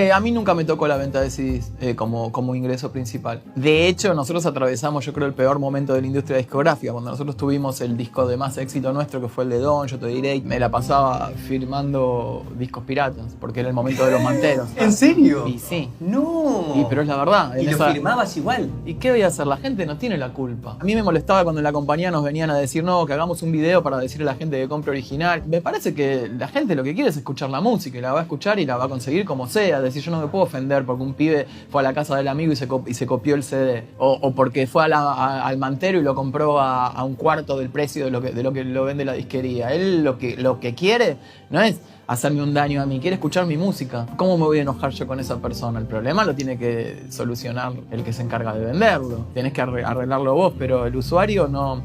A mí nunca me tocó la venta de CDs como ingreso principal. De hecho, nosotros atravesamos, yo creo, el peor momento de la industria discográfica. Cuando nosotros tuvimos el disco de más éxito nuestro, que fue el de Don, Yo Te Diré, me la pasaba firmando discos piratas, porque era el momento de los manteros. ¿En serio? Y sí. No. Pero es la verdad. ¿Y lo firmabas igual? ¿Y qué voy a hacer? La gente no tiene la culpa. A mí me molestaba cuando en la compañía nos venían a decir, no, que hagamos un video para decirle a la gente que compre original. Me parece que la gente lo que quiere es escuchar la música, y la va a escuchar y la va a conseguir como sea. Decir, yo no me puedo ofender porque un pibe fue a la casa del amigo y se copió el CD, o porque fue al mantero y lo compró a un cuarto del precio de lo que lo vende la disquería. Él lo que quiere no es hacerme un daño a mí, quiere escuchar mi música. ¿Cómo me voy a enojar yo con esa persona? El problema lo tiene que solucionar el que se encarga de venderlo. Tenés que arreglarlo vos, pero el usuario no.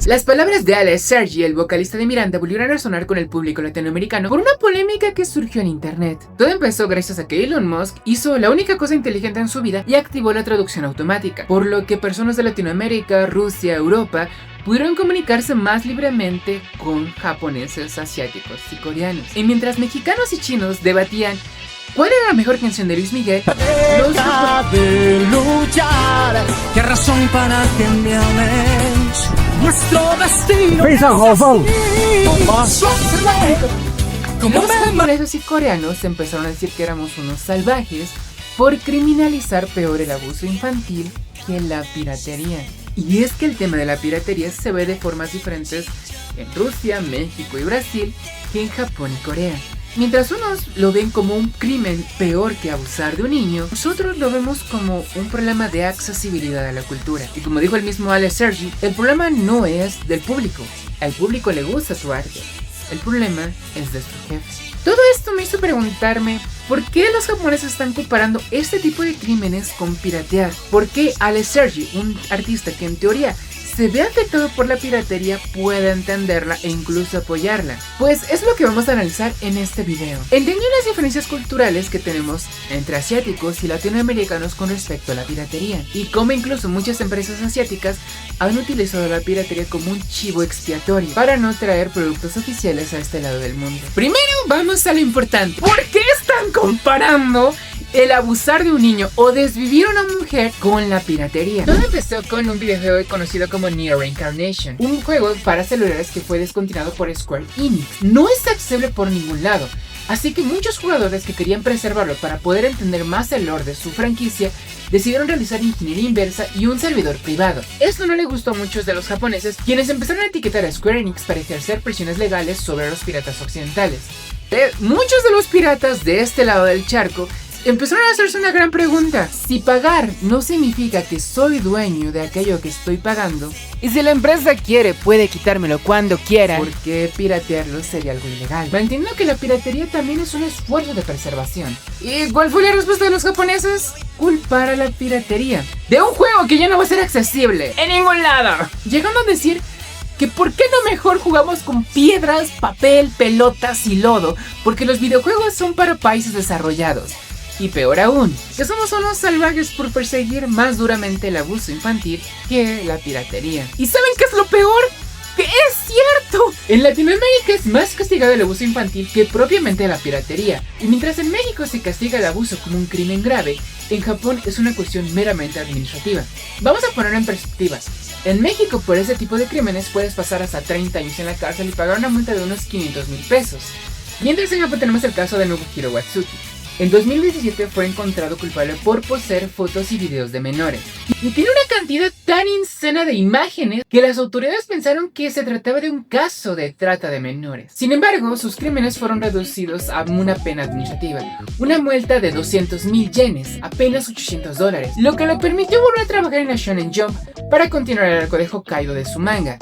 Las palabras de Ale Sergi, el vocalista de Miranda, volvieron a resonar con el público latinoamericano por una polémica que surgió en internet. Todo empezó gracias a que Elon Musk hizo la única cosa inteligente en su vida y activó la traducción automática, por lo que personas de Latinoamérica, Rusia, Europa pudieron comunicarse más libremente con japoneses, asiáticos y coreanos. Y mientras mexicanos y chinos debatían ¿cuál era la mejor canción de Luis Miguel? De luchar, qué razón para que me ames. Nuestro destino. Los japoneses y coreanos empezaron a decir que éramos unos salvajes por criminalizar peor el abuso infantil que la piratería. Y es que el tema de la piratería se ve de formas diferentes en Rusia, México y Brasil que en Japón y Corea. Mientras unos lo ven como un crimen peor que abusar de un niño, nosotros lo vemos como un problema de accesibilidad a la cultura. Y como dijo el mismo Ale Sergi, el problema no es del público. Al público le gusta tu arte. El problema es de su jefe. Todo esto me hizo preguntarme ¿por qué los japoneses están comparando este tipo de crímenes con piratear? ¿Por qué Ale Sergi, un artista que en teoría se ve afectado por la piratería, puede entenderla e incluso apoyarla? Pues es lo que vamos a analizar en este video. Entendiendo las diferencias culturales que tenemos entre asiáticos y latinoamericanos con respecto a la piratería, y cómo incluso muchas empresas asiáticas han utilizado la piratería como un chivo expiatorio para no traer productos oficiales a este lado del mundo. Primero vamos a lo importante. ¿Por qué están comparando el abusar de un niño o desvivir a una mujer con la piratería? Todo empezó con un videojuego conocido como Nier Reincarnation, un juego para celulares que fue descontinuado por Square Enix. No es accesible por ningún lado, así que muchos jugadores que querían preservarlo para poder entender más el lore de su franquicia decidieron realizar ingeniería inversa y un servidor privado. Esto no le gustó a muchos de los japoneses, quienes empezaron a etiquetar a Square Enix para ejercer presiones legales sobre los piratas occidentales. Muchos de los piratas de este lado del charco empezaron a hacerse una gran pregunta: si pagar no significa que soy dueño de aquello que estoy pagando, y si la empresa quiere puede quitármelo cuando quiera, ¿por qué piratearlo sería algo ilegal? Entiendo que la piratería también es un esfuerzo de preservación. ¿Y cuál fue la respuesta de los japoneses? Culpar a la piratería de un juego que ya no va a ser accesible en ningún lado, llegando a decir que por qué no mejor jugamos con piedras, papel, pelotas y lodo, porque los videojuegos son para países desarrollados. Y peor aún, que somos unos salvajes por perseguir más duramente el abuso infantil que la piratería. ¿Y saben qué es lo peor? ¡Que es cierto! En Latinoamérica es más castigado el abuso infantil que propiamente la piratería. Y mientras en México se castiga el abuso como un crimen grave, en Japón es una cuestión meramente administrativa. Vamos a ponerlo en perspectiva. En México por ese tipo de crímenes puedes pasar hasta 30 años en la cárcel y pagar una multa de unos 500,000 pesos. Mientras en Japón tenemos el caso de Nobuhiro Watsuki. En 2017 fue encontrado culpable por poseer fotos y videos de menores. Y tiene una cantidad tan insana de imágenes que las autoridades pensaron que se trataba de un caso de trata de menores. Sin embargo, sus crímenes fueron reducidos a una pena administrativa, una multa de 200,000 yenes, apenas $800, lo que le permitió volver a trabajar en la Shonen Jump para continuar el arco de Hokkaido de su manga.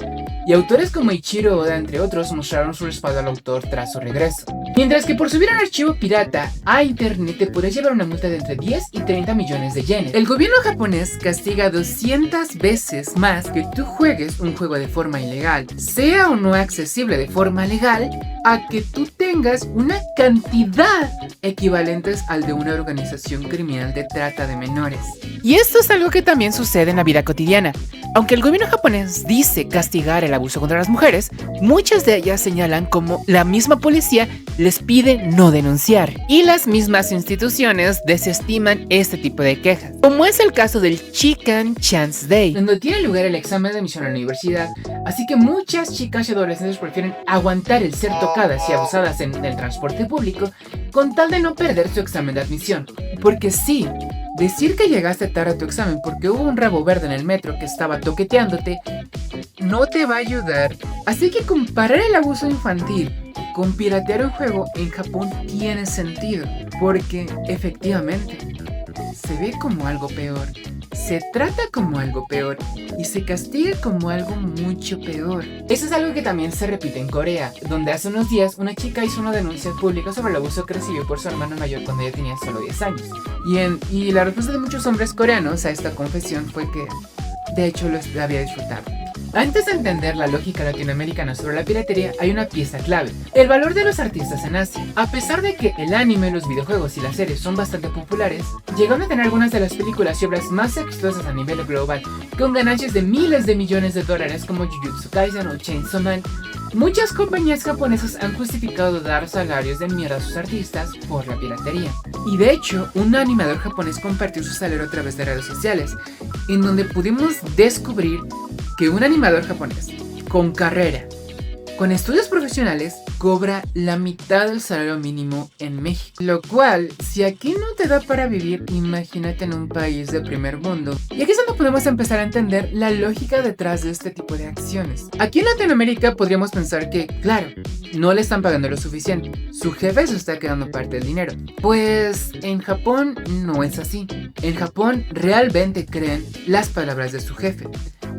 Y autores como Ichiro Oda, entre otros, mostraron su respaldo al autor tras su regreso. Mientras que por subir un archivo pirata a internet te podrías llevar una multa de entre 10 y 30 millones de yenes. El gobierno japonés castiga 200 veces más que tú juegues un juego de forma ilegal, sea o no accesible de forma legal, a que tú tengas una cantidad equivalentes al de una organización criminal de trata de menores. Y esto es algo que también sucede en la vida cotidiana. Aunque el gobierno japonés dice castigar el abuso contra las mujeres, muchas de ellas señalan como la misma policía les pide no denunciar, y las mismas instituciones desestiman este tipo de quejas, como es el caso del Chicken Chance Day, donde tiene lugar el examen de admisión a la universidad, así que muchas chicas y adolescentes prefieren aguantar el ser tocadas y abusadas en el transporte público con tal de no perder su examen de admisión. Porque sí, decir que llegaste tarde a tu examen porque hubo un rabo verde en el metro que estaba toqueteándote no te va a ayudar. Así que comparar el abuso infantil con piratear un juego en Japón tiene sentido, porque efectivamente se ve como algo peor, se trata como algo peor y se castiga como algo mucho peor. Eso es algo que también se repite en Corea, donde hace unos días una chica hizo una denuncia pública sobre el abuso que recibió por su hermano mayor cuando ella tenía solo 10 años. Y la respuesta de muchos hombres coreanos a esta confesión fue que de hecho lo había disfrutado. Antes de entender la lógica latinoamericana sobre la piratería, hay una pieza clave: el valor de los artistas en Asia. A pesar de que el anime, los videojuegos y las series son bastante populares, llegaron a tener algunas de las películas y obras más exitosas a nivel global, con ganancias de miles de millones de dólares como Jujutsu Kaisen o Chainsaw Man. Muchas compañías japonesas han justificado dar salarios de mierda a sus artistas por la piratería. Y de hecho, un animador japonés compartió su salario a través de redes sociales, en donde pudimos descubrir que un animador japonés con carrera, con estudios profesionales, cobra la mitad del salario mínimo en México. Lo cual, si aquí no te da para vivir, imagínate en un país de primer mundo. Y aquí es donde podemos empezar a entender la lógica detrás de este tipo de acciones. Aquí en Latinoamérica podríamos pensar que, claro, no le están pagando lo suficiente, su jefe se está quedando parte del dinero. Pues en Japón no es así. En Japón realmente creen las palabras de su jefe,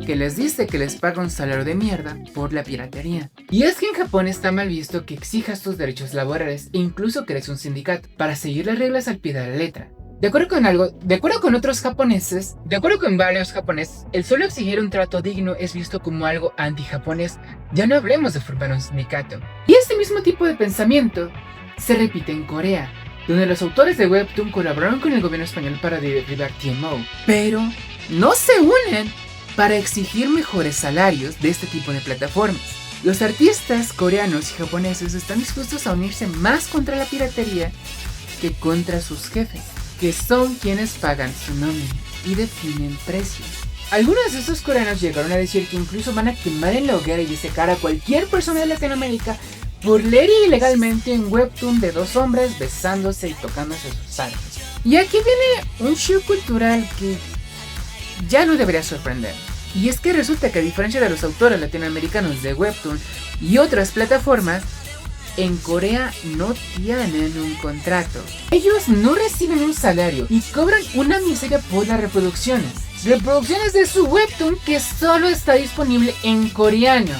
que les dice que les paga un salario de mierda por la piratería. Y es que en Japón está mal visto que exijas tus derechos laborales e incluso crees un sindicato para seguir las reglas al pie de la letra. De acuerdo con varios japoneses, el solo exigir un trato digno es visto como algo anti-japonés. Ya no hablemos de formar un sindicato. Y este mismo tipo de pensamiento se repite en Corea, donde los autores de Webtoon colaboraron con el gobierno español para derribar TMO, pero no se unen para exigir mejores salarios de este tipo de plataformas. Los artistas coreanos y japoneses están dispuestos a unirse más contra la piratería que contra sus jefes, que son quienes pagan su nómina y definen precios. Algunos de estos coreanos llegaron a decir que incluso van a quemar en la hoguera y disecar a cualquier persona de Latinoamérica por leer ilegalmente un webtoon de dos hombres besándose y tocándose sus aros. Y aquí viene un shock cultural que ya no debería sorprender. Y es que resulta que a diferencia de los autores latinoamericanos de Webtoon y otras plataformas, en Corea no tienen un contrato. Ellos no reciben un salario y cobran una miseria por las reproducciones. Reproducciones de su Webtoon que solo está disponible en coreano.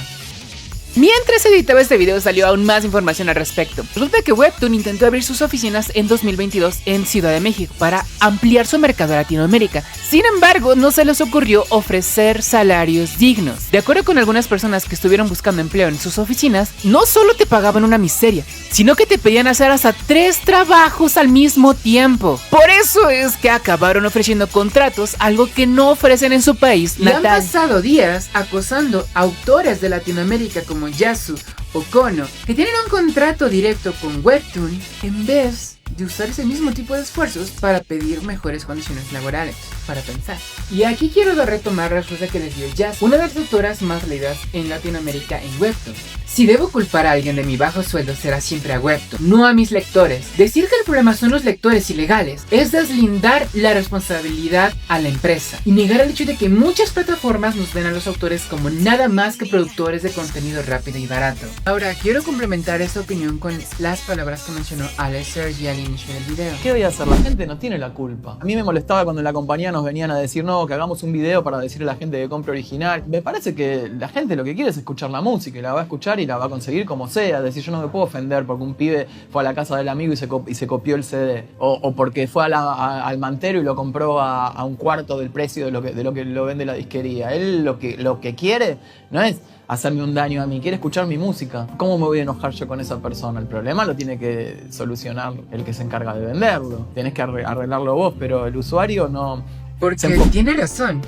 Mientras editaba este video salió aún más información al respecto. Resulta que Webtoon intentó abrir sus oficinas en 2022 en Ciudad de México para ampliar su mercado a Latinoamérica. Sin embargo, no se les ocurrió ofrecer salarios dignos. De acuerdo con algunas personas que estuvieron buscando empleo en sus oficinas, no solo te pagaban una miseria, sino que te pedían hacer hasta 3 trabajos al mismo tiempo. Por eso es que acabaron ofreciendo contratos, algo que no ofrecen en su país natal. Y han pasado días acosando a autores de Latinoamérica como Yasu o Kono, que tienen un contrato directo con Webtoon, en vez de usar ese mismo tipo de esfuerzos para pedir mejores condiciones laborales, para pensar. Y aquí quiero retomar la respuesta que les dio Yasu, una de las autoras más leídas en Latinoamérica en Webtoon. Si debo culpar a alguien de mi bajo sueldo, será siempre a Webtoon, no a mis lectores. Decir que el problema son los lectores ilegales es deslindar la responsabilidad a la empresa y negar el hecho de que muchas plataformas nos ven a los autores como nada más que productores de contenido rápido y barato. Ahora, quiero complementar esta opinión con las palabras que mencionó Alex Sergi al inicio del video. ¿Qué voy a hacer? La gente no tiene la culpa. A mí me molestaba cuando en la compañía nos venían a decir no, que hagamos un video para decirle a la gente que compre original. Me parece que la gente lo que quiere es escuchar la música y la va a escuchar y la va a conseguir como sea. Es decir, yo no me puedo ofender porque un pibe fue a la casa del amigo y se copió el CD. O porque fue al mantero y lo compró a un cuarto del precio de lo que lo vende la disquería. Él lo que quiere no es hacerme un daño a mí, quiere escuchar mi música. ¿Cómo me voy a enojar yo con esa persona? El problema lo tiene que solucionar el que se encarga de venderlo. Tenés que arreglarlo vos, pero el usuario no... Porque tiene razón.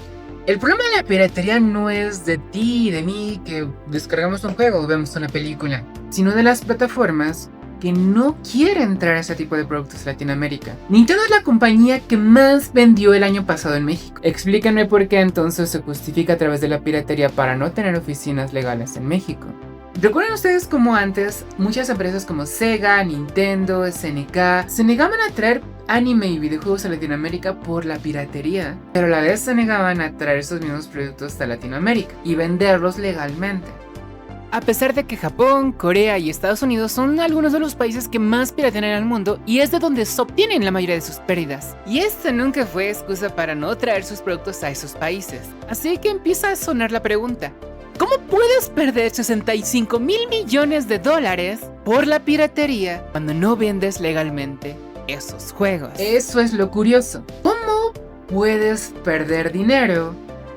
El problema de la piratería no es de ti y de mí que descargamos un juego o vemos una película, sino de las plataformas que no quiere entrar a ese tipo de productos en Latinoamérica. Nintendo es la compañía que más vendió el año pasado en México. Explíquenme por qué entonces se justifica a través de la piratería para no tener oficinas legales en México. ¿Recuerdan ustedes cómo antes muchas empresas como Sega, Nintendo, SNK se negaban a traer anime y videojuegos a Latinoamérica por la piratería? Pero a la vez se negaban a traer esos mismos productos a Latinoamérica y venderlos legalmente. A pesar de que Japón, Corea y Estados Unidos son algunos de los países que más piratean en el mundo y es de donde se obtienen la mayoría de sus pérdidas. Y esto nunca fue excusa para no traer sus productos a esos países. Así que empieza a sonar la pregunta: ¿cómo puedes perder 65 mil millones de dólares por la piratería cuando no vendes legalmente esos juegos? Eso es lo curioso. ¿Cómo puedes perder dinero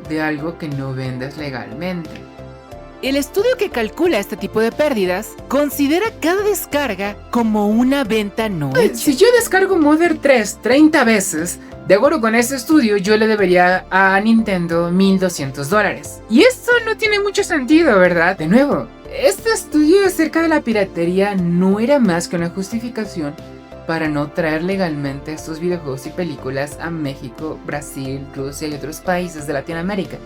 de algo que no vendes legalmente? El estudio que calcula este tipo de pérdidas considera cada descarga como una venta no hecha. Si yo descargo Mother 3 30 veces, de acuerdo con este estudio, yo le debería a Nintendo $1,200. Y esto no tiene mucho sentido, ¿verdad? De nuevo, este estudio acerca de la piratería no era más que una justificación para no traer legalmente estos videojuegos y películas a México, Brasil, Rusia y otros países de Latinoamérica.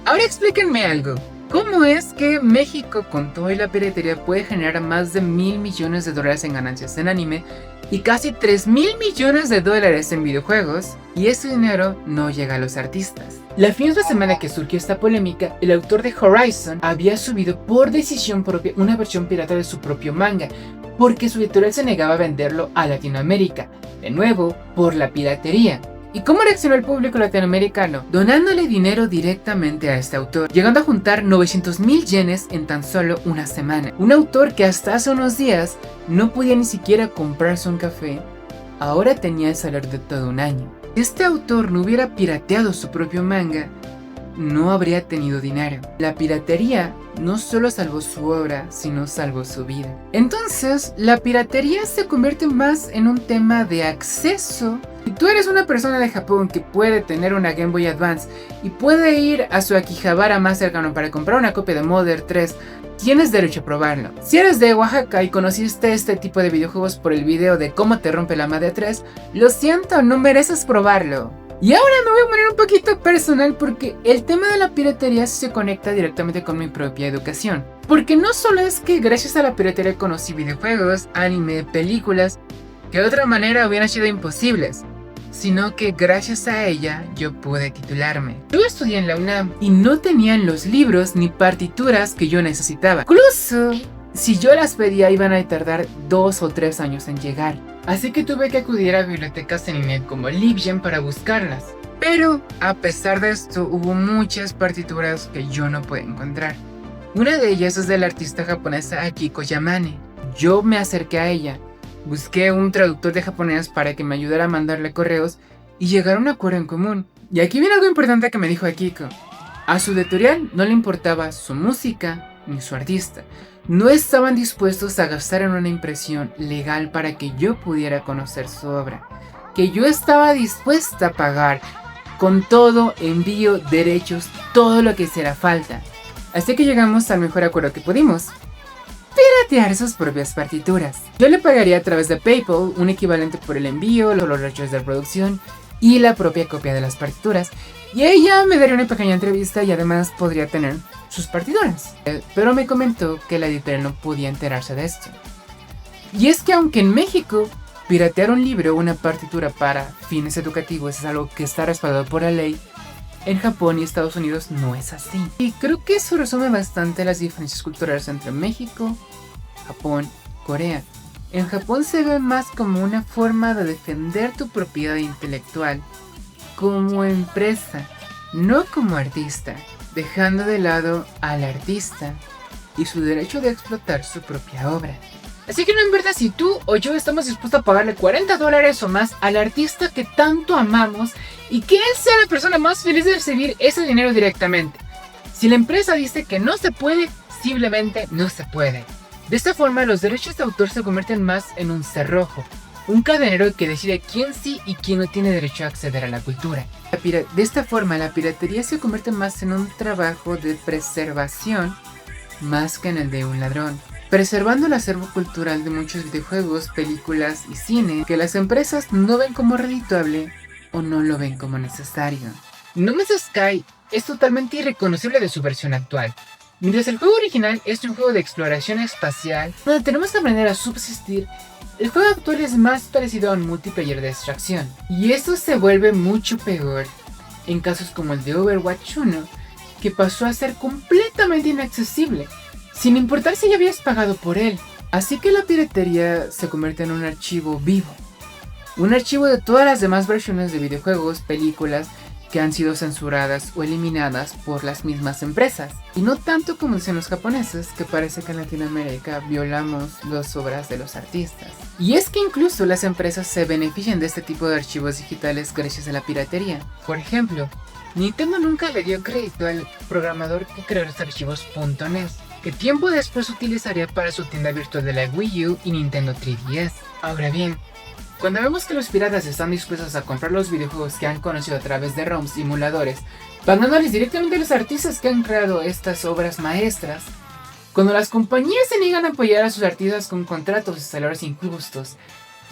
Ahora explíquenme algo. ¿Cómo es que México, con todo y la piratería, puede generar más de $1,000 millones en ganancias en anime y casi $3,000 millones en videojuegos, y ese dinero no llega a los artistas? La misma semana que surgió esta polémica, el autor de Horizon había subido por decisión propia una versión pirata de su propio manga, porque su editorial se negaba a venderlo a Latinoamérica, de nuevo por la piratería. ¿Y cómo reaccionó el público latinoamericano? Donándole dinero directamente a este autor, llegando a juntar 900,000 yenes en tan solo una semana. Un autor que hasta hace unos días no podía ni siquiera comprarse un café, ahora tenía el salario de todo un año. Si este autor no hubiera pirateado su propio manga, no habría tenido dinero. La piratería no solo salvó su obra, sino salvó su vida. Entonces, la piratería se convierte más en un tema de acceso. Si tú eres una persona de Japón que puede tener una Game Boy Advance y puede ir a su Akihabara más cercano para comprar una copia de Mother 3, tienes derecho a probarlo. Si eres de Oaxaca y conociste este tipo de videojuegos por el video de cómo te rompe la Madre 3, lo siento, no mereces probarlo. Y ahora me voy a poner un poquito personal porque el tema de la piratería se conecta directamente con mi propia educación. Porque no solo es que gracias a la piratería conocí videojuegos, anime, películas, que de otra manera hubieran sido imposibles, sino que gracias a ella yo pude titularme. Yo estudié en la UNAM y no tenían los libros ni partituras que yo necesitaba. Incluso si yo las pedía iban a tardar 2 o 3 años en llegar. Así que tuve que acudir a bibliotecas en línea como LibGen para buscarlas. Pero a pesar de esto hubo muchas partituras que yo no pude encontrar. Una de ellas es de la artista japonesa Akiko Yamane. Yo me acerqué a ella, busqué un traductor de japonés para que me ayudara a mandarle correos y llegar a un acuerdo en común. Y aquí viene algo importante que me dijo Akiko. A su editorial no le importaba su música ni su artista. No estaban dispuestos a gastar en una impresión legal para que yo pudiera conocer su obra, que yo estaba dispuesta a pagar con todo, envío, derechos, todo lo que hiciera falta. Así que llegamos al mejor acuerdo que pudimos: piratear sus propias partituras. Yo le pagaría a través de PayPal un equivalente por el envío, los derechos de producción y la propia copia de las partituras, y ella me daría una pequeña entrevista y además podría tener sus partituras. Pero me comentó que la editorial no podía enterarse de esto. Y es que aunque en México piratear un libro o una partitura para fines educativos es algo que está respaldado por la ley, en Japón y Estados Unidos no es así. Y creo que eso resume bastante las diferencias culturales entre México, Japón, Corea. En Japón se ve más como una forma de defender tu propiedad intelectual como empresa, no como artista, dejando de lado al artista y su derecho de explotar su propia obra. Así que no importa si tú o yo estamos dispuestos a pagarle $40 o más al artista que tanto amamos y que él sea la persona más feliz de recibir ese dinero directamente. Si la empresa dice que no se puede, simplemente no se puede. De esta forma, los derechos de autor se convierten más en un cerrojo, un cadenero que decide quién sí y quién no tiene derecho a acceder a la cultura. De esta forma, la piratería se convierte más en un trabajo de preservación más que en el de un ladrón. preservando el acervo cultural de muchos videojuegos, películas y cine que las empresas no ven como redituable o no lo ven como necesario. No Man's Sky es totalmente irreconocible de su versión actual. Mientras el juego original es un juego de exploración espacial donde tenemos que aprender a subsistir, el juego actual es más parecido a un multiplayer de extracción. Y esto se vuelve mucho peor en casos como el de Overwatch 1, que pasó a ser completamente inaccesible, sin importar si ya habías pagado por él. Así que la piratería se convierte en un archivo vivo. Un archivo de todas las demás versiones de videojuegos, películas, que han sido censuradas o eliminadas por las mismas empresas. Y no tanto como dicen los japoneses, que parece que en Latinoamérica violamos las obras de los artistas. Y es que incluso las empresas se benefician de este tipo de archivos digitales gracias a la piratería. Por ejemplo, Nintendo nunca le dio crédito al programador que creó los archivos .NES, que tiempo después utilizaría para su tienda virtual de la Wii U y Nintendo 3DS. Ahora bien, cuando vemos que los piratas están dispuestos a comprar los videojuegos que han conocido a través de ROMs y emuladores, pagándoles directamente a los artistas que han creado estas obras maestras, cuando las compañías se niegan a apoyar a sus artistas con contratos y salarios injustos,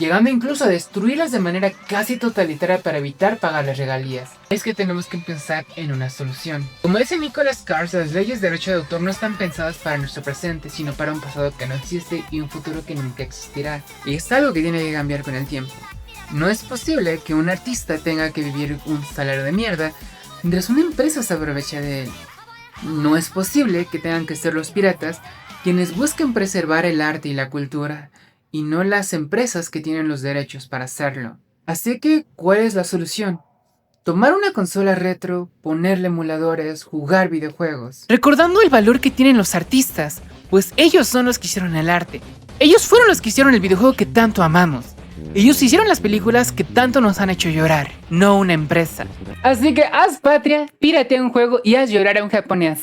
llegando incluso a destruirlas de manera casi totalitaria para evitar pagarles regalías, es que tenemos que pensar en una solución. Como dice Nicholas Cars, las leyes de derecho de autor no están pensadas para nuestro presente, sino para un pasado que no existe y un futuro que nunca existirá. Y es algo que tiene que cambiar con el tiempo. No es posible que un artista tenga que vivir un salario de mierda mientras una empresa se aprovecha de él. No es posible que tengan que ser los piratas quienes busquen preservar el arte y la cultura, y no las empresas que tienen los derechos para hacerlo. Así que, ¿cuál es la solución? Tomar una consola retro, ponerle emuladores, jugar videojuegos. Recordando el valor que tienen los artistas, pues ellos son los que hicieron el arte. Ellos fueron los que hicieron el videojuego que tanto amamos. Ellos hicieron las películas que tanto nos han hecho llorar, no una empresa. Así que haz patria, pírate un juego y haz llorar a un japonés.